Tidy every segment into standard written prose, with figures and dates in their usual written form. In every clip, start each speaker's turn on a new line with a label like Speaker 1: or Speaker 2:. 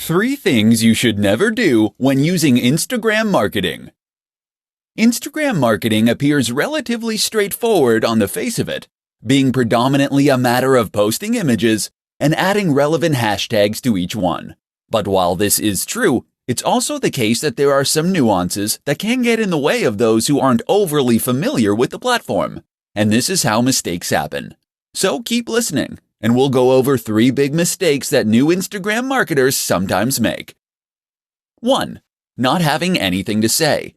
Speaker 1: 3 things you should never do when using Instagram marketing. Instagram marketing appears relatively straightforward on the face of it, being predominantly a matter of posting images and adding relevant hashtags to each one. But while this is true, it's also the case that there are some nuances that can get in the way of those who aren't overly familiar with the platform. And this is how mistakes happen. So keep listening, and we'll go over 3 big mistakes that new Instagram marketers sometimes make. 1. Not having anything to say.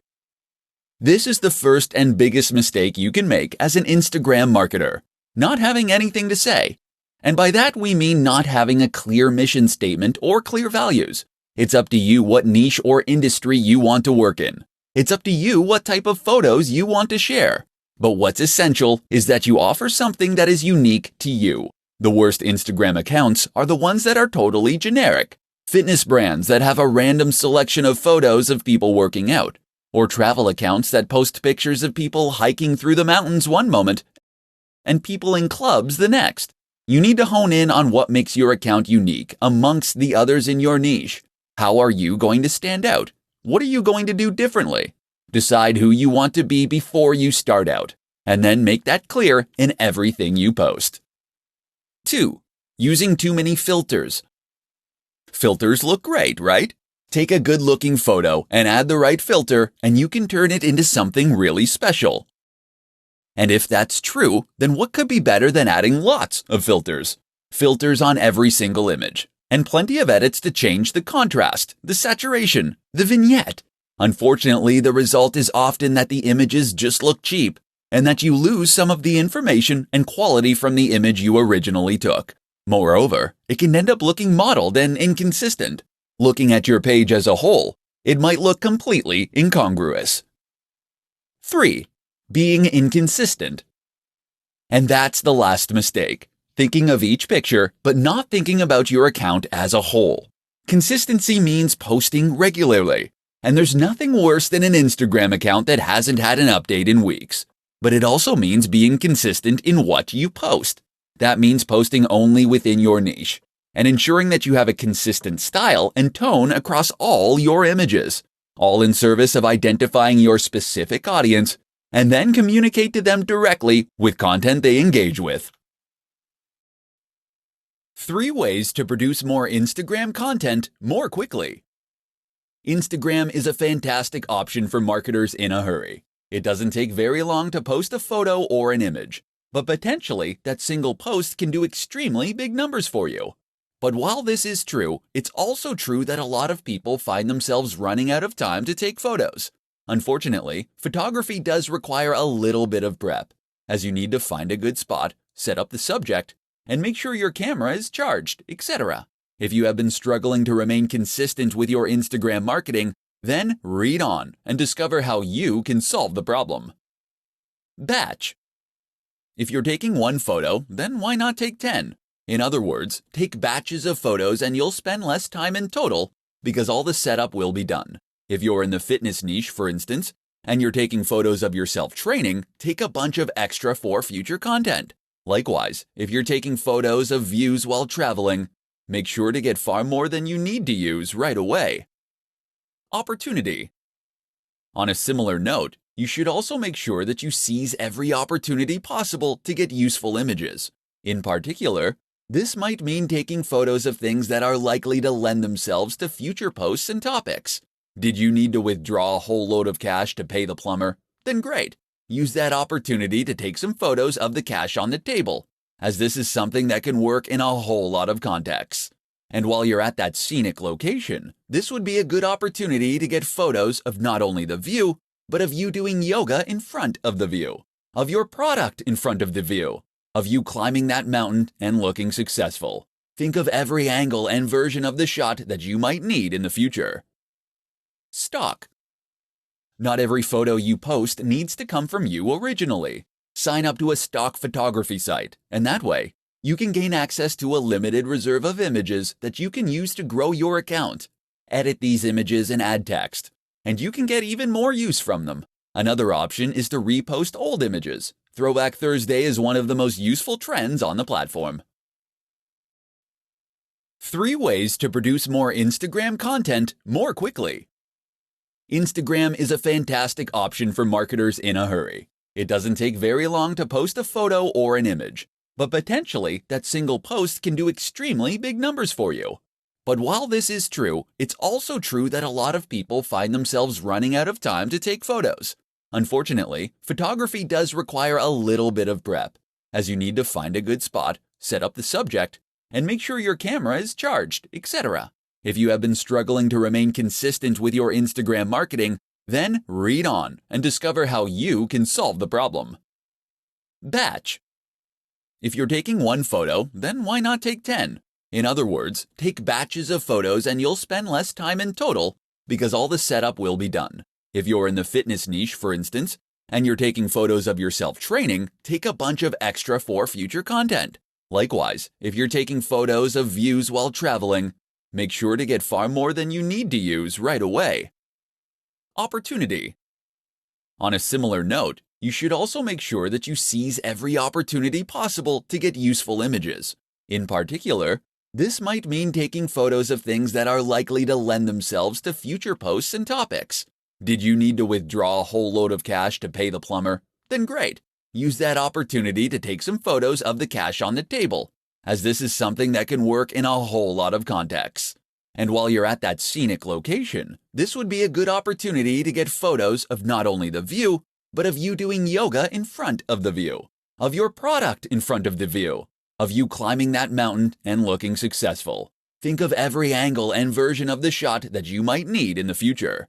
Speaker 1: This is the first and biggest mistake you can make as an Instagram marketer, not having anything to say. And by that we mean not having a clear mission statement or clear values. It's up to you what niche or industry you want to work in. It's up to you what type of photos you want to share. But what's essential is that you offer something that is unique to you. The worst Instagram accounts are the ones that are totally generic. Fitness brands that have a random selection of photos of people working out. Or travel accounts that post pictures of people hiking through the mountains one moment and people in clubs the next. You need to hone in on what makes your account unique amongst the others in your niche. How are you going to stand out? What are you going to do differently? Decide who you want to be before you start out, and then make that clear in everything you post. 2. Using too many filters. Filters look great, right? Take a good-looking photo and add the right filter, and you can turn it into something really special. And if that's true, then what could be better than adding lots of filters? Filters on every single image, and plenty of edits to change the contrast, the saturation, the vignette. Unfortunately, the result is often that the images just look cheap, and that you lose some of the information and quality from the image you originally took. Moreover, it can end up looking modeled and inconsistent. Looking at your page as a whole, it might look completely incongruous. 3. Being inconsistent. And that's the last mistake. Thinking of each picture, but not thinking about your account as a whole. Consistency means posting regularly. And there's nothing worse than an Instagram account that hasn't had an update in weeks. But it also means being consistent in what you post. That means posting only within your niche, and ensuring that you have a consistent style and tone across all your images, all in service of identifying your specific audience, and then communicate to them directly with content they engage with. 3 ways to produce more Instagram content more quickly. Instagram is a fantastic option for marketers in a hurry. It doesn't take very long to post a photo or an image, but potentially that single post can do extremely big numbers for you. But while this is true, it's also true that a lot of people find themselves running out of time to take photos. Unfortunately, photography does require a little bit of prep, as you need to find a good spot, set up the subject, and make sure your camera is charged, etc. If you have been struggling to remain consistent with your Instagram marketing, then read on and discover how you can solve the problem. Batch. If you're taking one photo, then why not take 10? In other words, take batches of photos and you'll spend less time in total because all the setup will be done. If you're in the fitness niche, for instance, and you're taking photos of yourself training, take a bunch of extra for future content. Likewise, if you're taking photos of views while traveling, make sure to get far more than you need to use right away. Opportunity. On a similar note, you should also make sure that you seize every opportunity possible to get useful images. In particular, this might mean taking photos of things that are likely to lend themselves to future posts and topics. Did you need to withdraw a whole load of cash to pay the plumber? Then great. Use that opportunity to take some photos of the cash on the table, as this is something that can work in a whole lot of contexts. And while you're at that scenic location, this would be a good opportunity to get photos of not only the view, but of you doing yoga in front of the view, of your product in front of the view, of you climbing that mountain and looking successful. Think of every angle and version of the shot that you might need in the future. Stock. Not every photo you post needs to come from you originally. Sign up to a stock photography site, and that way, you can gain access to a limited reserve of images that you can use to grow your account. Edit these images and add text, and you can get even more use from them. Another option is to repost old images. Throwback Thursday is one of the most useful trends on the platform. 3 ways to produce more Instagram content more quickly. Instagram is a fantastic option for marketers in a hurry. It doesn't take very long to post a photo or an image, but potentially that single post can do extremely big numbers for you. But while this is true, it's also true that a lot of people find themselves running out of time to take photos. Unfortunately, photography does require a little bit of prep, as you need to find a good spot, set up the subject, and make sure your camera is charged, etc. If you have been struggling to remain consistent with your Instagram marketing, then read on and discover how you can solve the problem. Batch. If you're taking one photo, then why not take 10? In other words, take batches of photos and you'll spend less time in total because all the setup will be done. If you're in the fitness niche, for instance, and you're taking photos of yourself training, take a bunch of extra for future content. Likewise, if you're taking photos of views while traveling, make sure to get far more than you need to use right away. Opportunity. On a similar note, you should also make sure that you seize every opportunity possible to get useful images. In particular, this might mean taking photos of things that are likely to lend themselves to future posts and topics. Did you need to withdraw a whole load of cash to pay the plumber? Then great. Use that opportunity to take some photos of the cash on the table, as this is something that can work in a whole lot of contexts. And while you're at that scenic location, this would be a good opportunity to get photos of not only the view, but of you doing yoga in front of the view, of your product in front of the view, of you climbing that mountain and looking successful. Think of every angle and version of the shot that you might need in the future.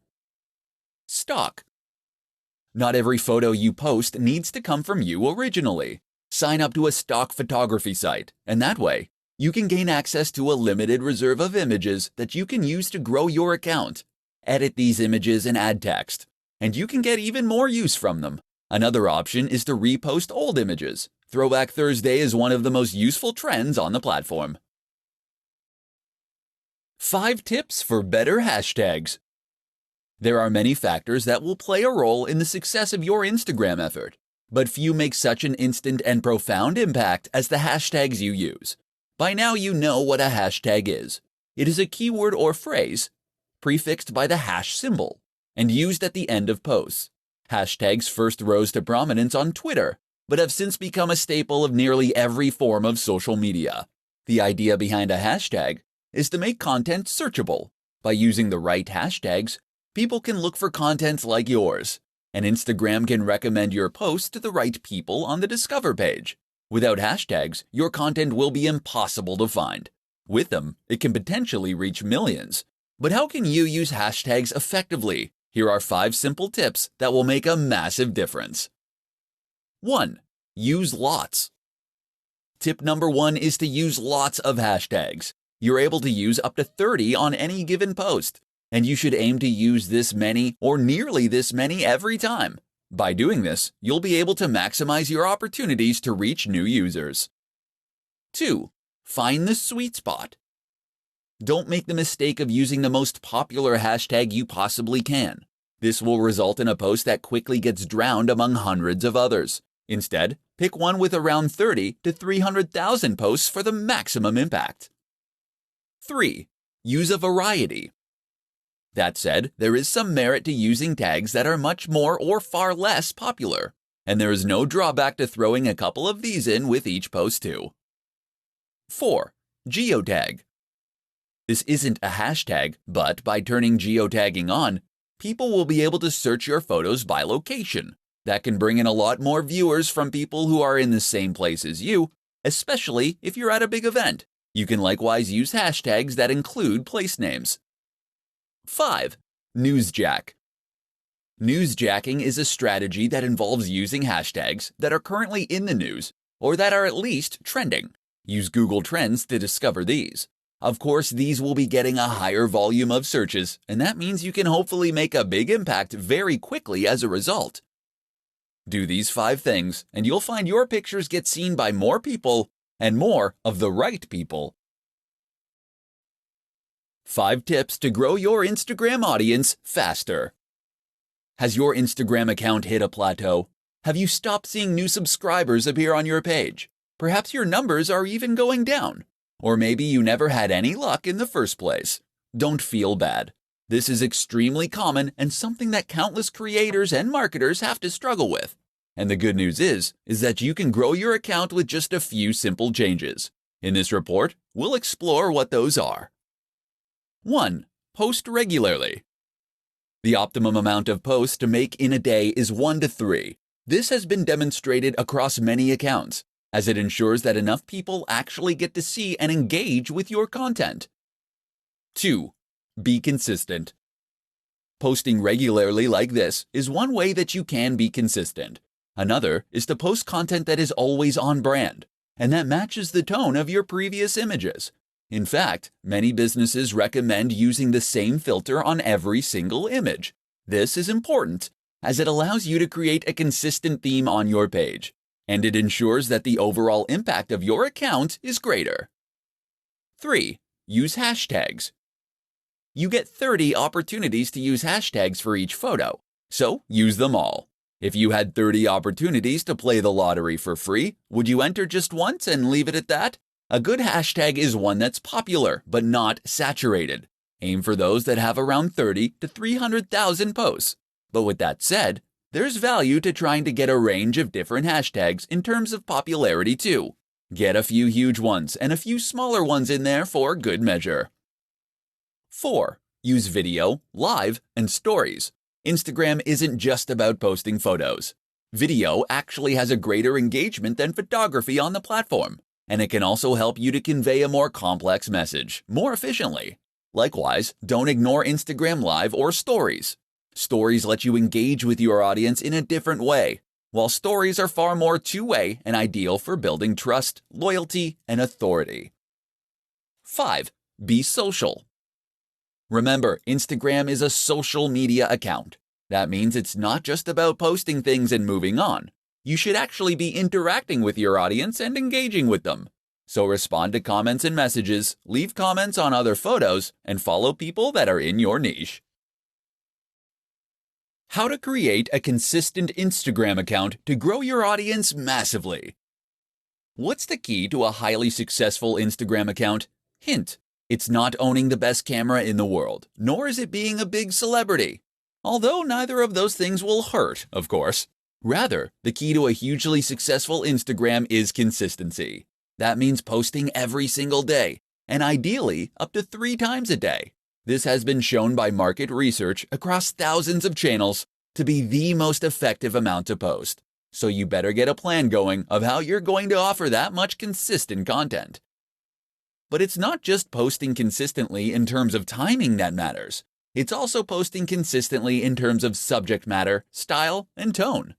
Speaker 1: Stock. Not every photo you post needs to come from you originally. Sign up to a stock photography site, and that way, you can gain access to a limited reserve of images that you can use to grow your account. Edit these images and add text, and you can get even more use from them. Another option is to repost old images. Throwback Thursday is one of the most useful trends on the platform. 5 tips for better hashtags. There are many factors that will play a role in the success of your Instagram effort, but few make such an instant and profound impact as the hashtags you use. By now you know what a hashtag is. It is a keyword or phrase prefixed by the hash symbol and used at the end of posts. Hashtags first rose to prominence on Twitter, but have since become a staple of nearly every form of social media. The idea behind a hashtag is to make content searchable. By using the right hashtags, people can look for content like yours, and Instagram can recommend your post to the right people on the Discover page. Without hashtags, your content will be impossible to find. With them, it can potentially reach millions. But how can you use hashtags effectively? Here are 5 simple tips that will make a massive difference. 1. Use lots. Tip number 1 is to use lots of hashtags. You're able to use up to 30 on any given post, and you should aim to use this many or nearly this many every time. By doing this, you'll be able to maximize your opportunities to reach new users. 2. Find the sweet spot. Don't make the mistake of using the most popular hashtag you possibly can. This will result in a post that quickly gets drowned among hundreds of others. Instead, pick one with around 30 to 300,000 posts for the maximum impact. 3. Use a variety. That said, there is some merit to using tags that are much more or far less popular, and there is no drawback to throwing a couple of these in with each post too. 4. Geotag. This isn't a hashtag, but by turning geotagging on, people will be able to search your photos by location. That can bring in a lot more viewers from people who are in the same place as you, especially if you're at a big event. You can likewise use hashtags that include place names. 5. Newsjack. Newsjacking is a strategy that involves using hashtags that are currently in the news or that are at least trending. Use Google Trends to discover these. Of course, these will be getting a higher volume of searches, and that means you can hopefully make a big impact very quickly as a result. Do these 5 things, and you'll find your pictures get seen by more people and more of the right people. 5 tips to grow your Instagram audience faster. Has your Instagram account hit a plateau? Have you stopped seeing new subscribers appear on your page? Perhaps your numbers are even going down. Or maybe you never had any luck in the first place. Don't feel bad. This is extremely common and something that countless creators and marketers have to struggle with. And the good news is that you can grow your account with just a few simple changes. In this report, we'll explore what those are. 1. Post regularly. The optimum amount of posts to make in a day is 1 to 3. This has been demonstrated across many accounts, as it ensures that enough people actually get to see and engage with your content. 2. Be consistent. Posting regularly like this is one way that you can be consistent. Another is to post content that is always on brand, and that matches the tone of your previous images. In fact, many businesses recommend using the same filter on every single image. This is important, as it allows you to create a consistent theme on your page, and it ensures that the overall impact of your account is greater. 3. Use hashtags. You get 30 opportunities to use hashtags for each photo, so use them all. If you had 30 opportunities to play the lottery for free, would you enter just once and leave it at that? A good hashtag is one that's popular but not saturated. Aim for those that have around 30 to 300,000 posts. But with that said, there's value to trying to get a range of different hashtags in terms of popularity too. Get a few huge ones and a few smaller ones in there for good measure. 4. Use video, live, and stories. Instagram isn't just about posting photos. Video actually has a greater engagement than photography on the platform, and it can also help you to convey a more complex message more efficiently. Likewise, don't ignore Instagram Live or Stories. Stories let you engage with your audience in a different way, while stories are far more two-way and ideal for building trust, loyalty, and authority. 5. Be social. Remember, Instagram is a social media account. That means it's not just about posting things and moving on. You should actually be interacting with your audience and engaging with them. So respond to comments and messages, leave comments on other photos, and follow people that are in your niche. How to create a consistent Instagram account to grow your audience massively. What's the key to a highly successful Instagram account? Hint: it's not owning the best camera in the world, nor is it being a big celebrity. Although neither of those things will hurt, of course. Rather, the key to a hugely successful Instagram is consistency. That means posting every single day, and ideally up to 3 times a day. This has been shown by market research across thousands of channels to be the most effective amount to post. So you better get a plan going of how you're going to offer that much consistent content. But it's not just posting consistently in terms of timing that matters. It's also posting consistently in terms of subject matter, style, and tone.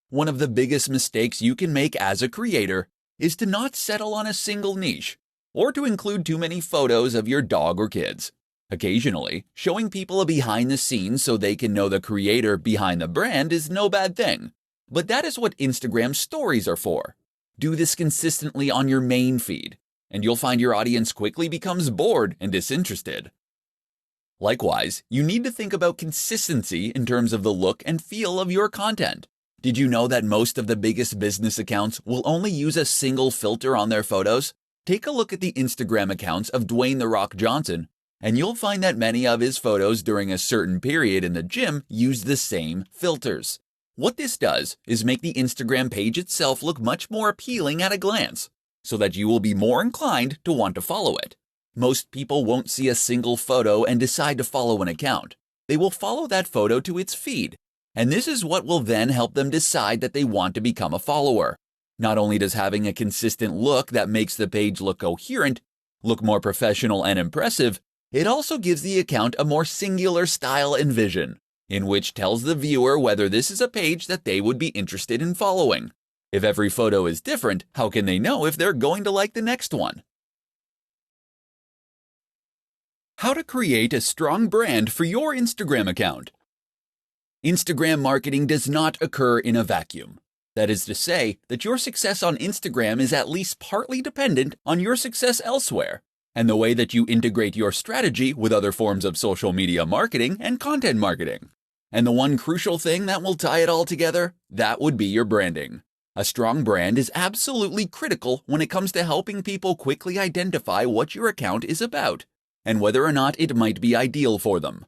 Speaker 1: One of the biggest mistakes you can make as a creator is to not settle on a single niche, or to include too many photos of your dog or kids. Occasionally, showing people a behind the scenes so they can know the creator behind the brand is no bad thing. But that is what Instagram stories are for. Do this consistently on your main feed, and you'll find your audience quickly becomes bored and disinterested. Likewise, you need to think about consistency in terms of the look and feel of your content. Did you know that most of the biggest business accounts will only use a single filter on their photos? Take a look at the Instagram accounts of Dwayne "The Rock" Johnson, and you'll find that many of his photos during a certain period in the gym use the same filters. What this does is make the Instagram page itself look much more appealing at a glance, so that you will be more inclined to want to follow it. Most people won't see a single photo and decide to follow an account. They will follow that photo to its feed, and this is what will then help them decide that they want to become a follower. Not only does having a consistent look that makes the page look coherent, look more professional and impressive, it also gives the account a more singular style and vision, in which tells the viewer whether this is a page that they would be interested in following. If every photo is different, how can they know if they're going to like the next one? How to create a strong brand for your Instagram account. Instagram marketing does not occur in a vacuum. That is to say that your success on Instagram is at least partly dependent on your success elsewhere, and the way that you integrate your strategy with other forms of social media marketing and content marketing. And the one crucial thing that will tie it all together, that would be your branding. A strong brand is absolutely critical when it comes to helping people quickly identify what your account is about and whether or not it might be ideal for them.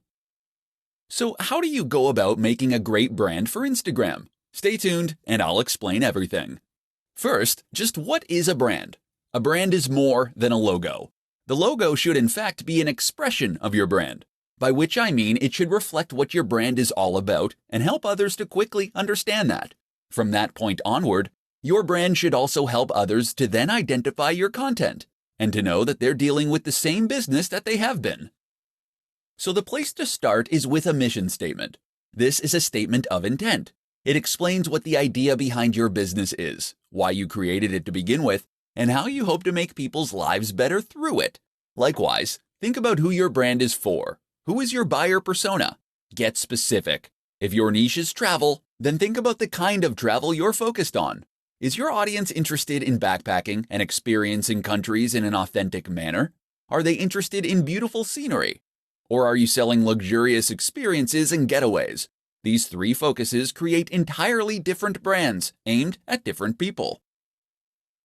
Speaker 1: So, how do you go about making a great brand for Instagram? Stay tuned and I'll explain everything. First, just what is a brand? A brand is more than a logo. The logo should in fact be an expression of your brand, by which I mean it should reflect what your brand is all about and help others to quickly understand that. From that point onward, your brand should also help others to then identify your content and to know that they're dealing with the same business that they have been. So the place to start is with a mission statement. This is a statement of intent. It explains what the idea behind your business is, why you created it to begin with, and how you hope to make people's lives better through it. Likewise, think about who your brand is for. Who is your buyer persona? Get specific. If your niche is travel, then think about the kind of travel you're focused on. Is your audience interested in backpacking and experiencing countries in an authentic manner? Are they interested in beautiful scenery? Or are you selling luxurious experiences and getaways? These three focuses create entirely different brands aimed at different people.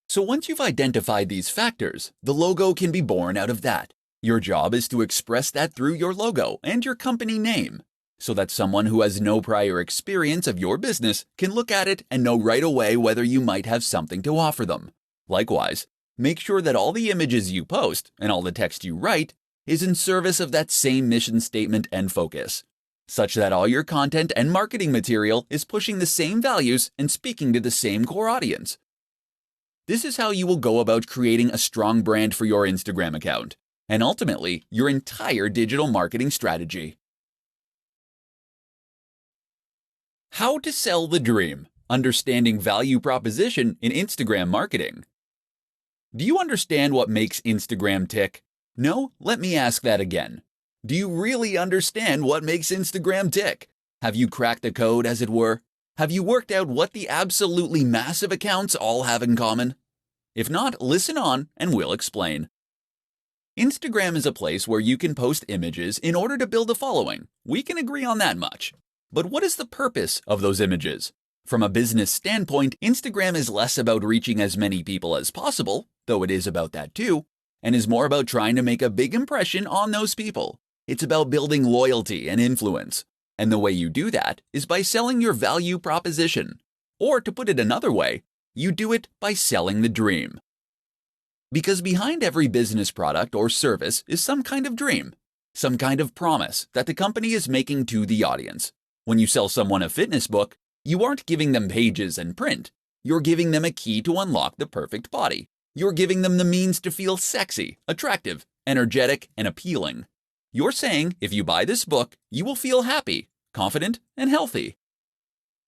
Speaker 1: So once you've identified these factors, the logo can be born out of that. Your job is to express that through your logo and your company name, so that someone who has no prior experience of your business can look at it and know right away whether you might have something to offer them. Likewise, make sure that all the images you post and all the text you write is in service of that same mission statement and focus, such that all your content and marketing material is pushing the same values and speaking to the same core audience. This is how you will go about creating a strong brand for your Instagram account, and ultimately, your entire digital marketing strategy. How to sell the dream. Understanding value proposition in Instagram marketing. Do you understand what makes Instagram tick? No? Let me ask that again. Do you really understand what makes Instagram tick? Have you cracked the code, as it were? Have you worked out what the absolutely massive accounts all have in common? If not, listen on and we'll explain. Instagram is a place where you can post images in order to build a following. We can agree on that much. But what is the purpose of those images? From a business standpoint, Instagram is less about reaching as many people as possible, though it is about that too, and is more about trying to make a big impression on those people. It's about building loyalty and influence. And the way you do that is by selling your value proposition. Or to put it another way, you do it by selling the dream. Because behind every business product or service is some kind of dream, some kind of promise that the company is making to the audience. When you sell someone a fitness book, you aren't giving them pages and print. You're giving them a key to unlock the perfect body. You're giving them the means to feel sexy, attractive, energetic, and appealing. You're saying if you buy this book, you will feel happy, confident, and healthy.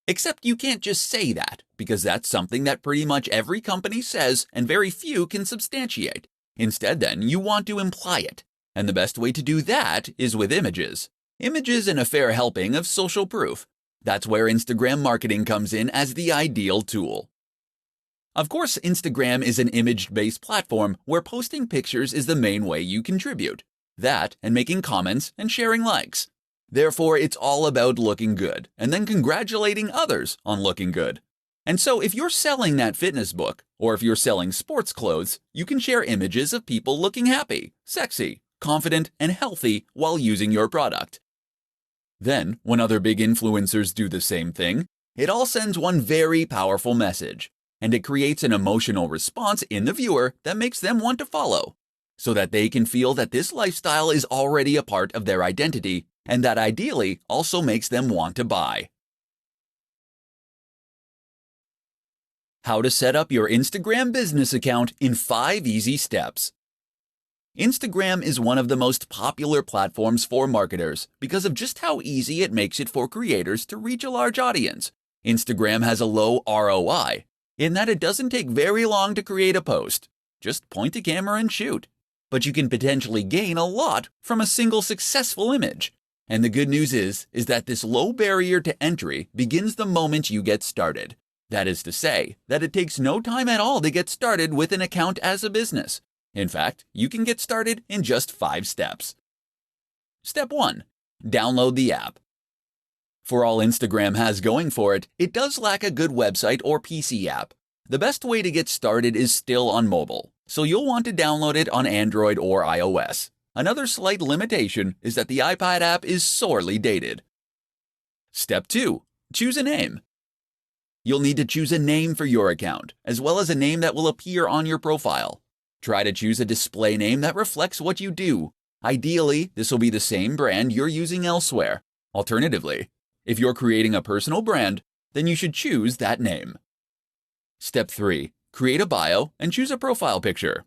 Speaker 1: Except you can't just say that, because that's something that pretty much every company says and very few can substantiate. Instead, then, you want to imply it. And the best way to do that is with images. Images and a fair helping of social proof. That's where Instagram marketing comes in as the ideal tool. Of course, Instagram is an image-based platform where posting pictures is the main way you contribute. That and making comments and sharing likes. Therefore, it's all about looking good and then congratulating others on looking good. And so if you're selling that fitness book, or if you're selling sports clothes, you can share images of people looking happy, sexy, confident, and healthy while using your product. Then, when other big influencers do the same thing, it all sends one very powerful message, and it creates an emotional response in the viewer that makes them want to follow, so that they can feel that this lifestyle is already a part of their identity, and that ideally also makes them want to buy. How to set up your Instagram business account in 5 easy steps. Instagram is one of the most popular platforms for marketers because of just how easy it makes it for creators to reach a large audience. Instagram has a low ROI, in that it doesn't take very long to create a post. Just point a camera and shoot. But you can potentially gain a lot from a single successful image. And the good news is that this low barrier to entry begins the moment you get started. That is to say, that it takes no time at all to get started with an account as a business. In fact, you can get started in just 5 steps. Step 1. Download the app. For all Instagram has going for it, it does lack a good website or PC app. The best way to get started is still on mobile, so you'll want to download it on Android or iOS. Another slight limitation is that the iPad app is sorely dated. Step 2. Choose a name. You'll need to choose a name for your account, as well as a name that will appear on your profile. Try to choose a display name that reflects what you do. Ideally, this will be the same brand you're using elsewhere. Alternatively, if you're creating a personal brand, then you should choose that name. Step 3. Create a bio and choose a profile picture.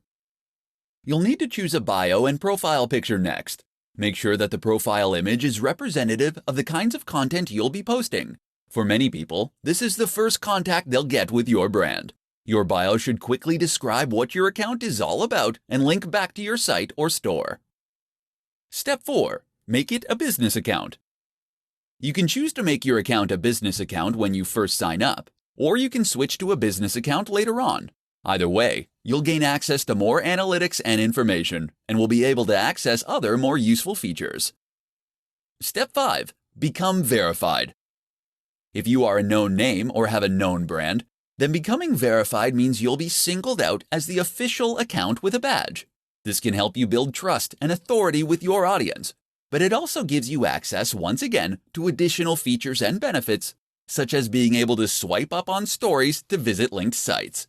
Speaker 1: You'll need to choose a bio and profile picture next. Make sure that the profile image is representative of the kinds of content you'll be posting. For many people, this is the first contact they'll get with your brand. Your bio should quickly describe what your account is all about and link back to your site or store. Step 4. Make it a business account. You can choose to make your account a business account when you first sign up, or you can switch to a business account later on. Either way, you'll gain access to more analytics and information, and will be able to access other more useful features. Step 5. Become verified. If you are a known name or have a known brand, then becoming verified means you'll be singled out as the official account with a badge. This can help you build trust and authority with your audience, but it also gives you access once again to additional features and benefits, such as being able to swipe up on stories to visit linked sites.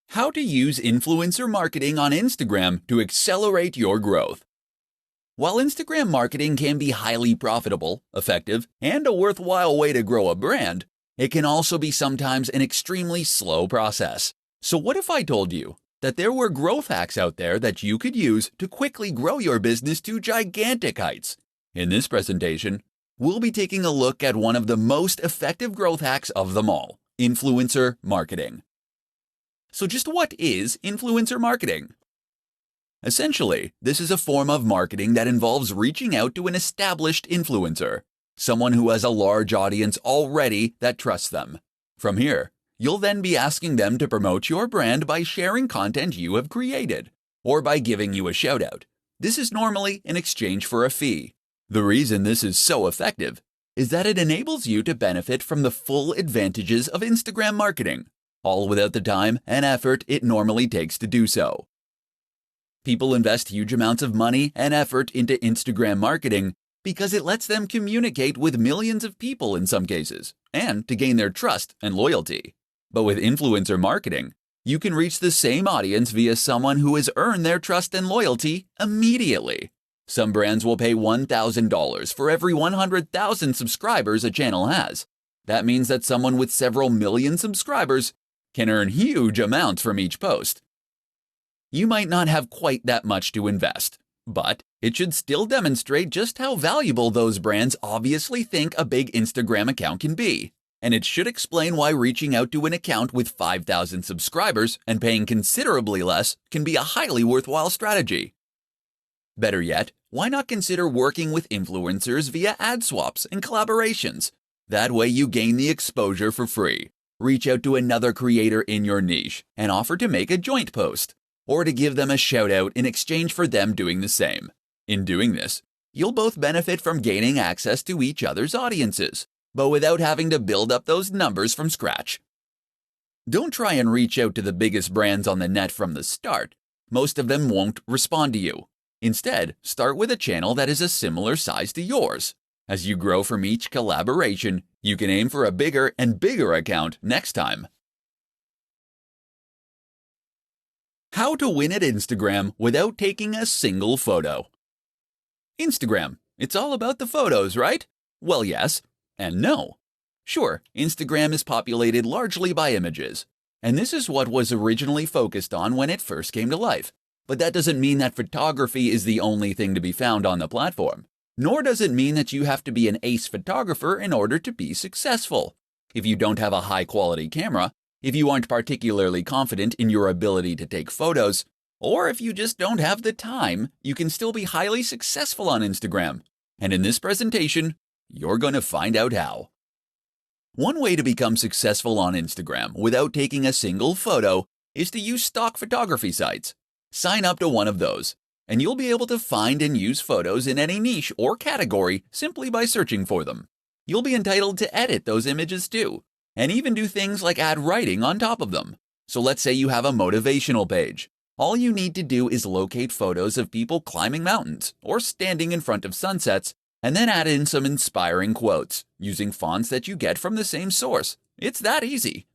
Speaker 1: How to use influencer marketing on Instagram to accelerate your growth. While Instagram marketing can be highly profitable, effective, and a worthwhile way to grow a brand, it can also be sometimes an extremely slow process. So what if I told you that there were growth hacks out there that you could use to quickly grow your business to gigantic heights? In this presentation, we'll be taking a look at one of the most effective growth hacks of them all, influencer marketing. So just what is influencer marketing? Essentially, this is a form of marketing that involves reaching out to an established influencer, someone who has a large audience already that trusts them. From here, you'll then be asking them to promote your brand by sharing content you have created, or by giving you a shout-out. This is normally in exchange for a fee. The reason this is so effective is that it enables you to benefit from the full advantages of Instagram marketing, all without the time and effort it normally takes to do so. People invest huge amounts of money and effort into Instagram marketing because it lets them communicate with millions of people in some cases, and to gain their trust and loyalty. But with influencer marketing, you can reach the same audience via someone who has earned their trust and loyalty immediately. Some brands will pay $1,000 for every 100,000 subscribers a channel has. That means that someone with several million subscribers can earn huge amounts from each post. You might not have quite that much to invest, but it should still demonstrate just how valuable those brands obviously think a big Instagram account can be. And it should explain why reaching out to an account with 5,000 subscribers and paying considerably less can be a highly worthwhile strategy. Better yet, why not consider working with influencers via ad swaps and collaborations? That way you gain the exposure for free. Reach out to another creator in your niche and offer to make a joint post, or to give them a shout out in exchange for them doing the same. In doing this, you'll both benefit from gaining access to each other's audiences, but without having to build up those numbers from scratch. Don't try and reach out to the biggest brands on the net from the start. Most of them won't respond to you. Instead, start with a channel that is a similar size to yours. As you grow from each collaboration, you can aim for a bigger and bigger account next time. How to win at Instagram without taking a single photo. Instagram, it's all about the photos, right? Well, yes and no. Sure, Instagram is populated largely by images, and this is what was originally focused on when it first came to life. But that doesn't mean that photography is the only thing to be found on the platform. Nor does it mean that you have to be an ace photographer in order to be successful. If you don't have a high-quality camera, if you aren't particularly confident in your ability to take photos, or if you just don't have the time, you can still be highly successful on Instagram. And in this presentation, you're going to find out how. One way to become successful on Instagram without taking a single photo is to use stock photography sites. Sign up to one of those, and you'll be able to find and use photos in any niche or category simply by searching for them. You'll be entitled to edit those images too, and even do things like add writing on top of them. So let's say you have a motivational page. All you need to do is locate photos of people climbing mountains or standing in front of sunsets, and then add in some inspiring quotes using fonts that you get from the same source. It's that easy.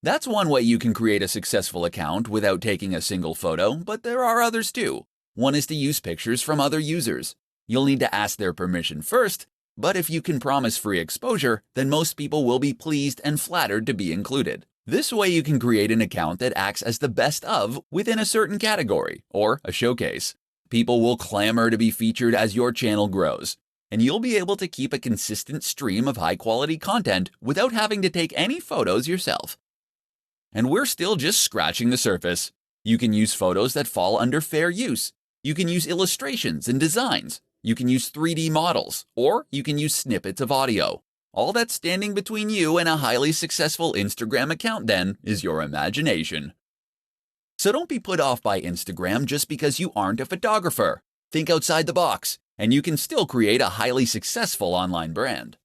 Speaker 1: That's one way you can create a successful account without taking a single photo, but there are others too. One is to use pictures from other users. You'll need to ask their permission first, but if you can promise free exposure, then most people will be pleased and flattered to be included. This way you can create an account that acts as the best of within a certain category, or a showcase. People will clamor to be featured as your channel grows, and you'll be able to keep a consistent stream of high-quality content without having to take any photos yourself. And we're still just scratching the surface. You can use photos that fall under fair use. You can use illustrations and designs. You can use 3D models, or you can use snippets of audio. All that's standing between you and a highly successful Instagram account then is your imagination. So don't be put off by Instagram just because you aren't a photographer. Think outside the box, and you can still create a highly successful online brand.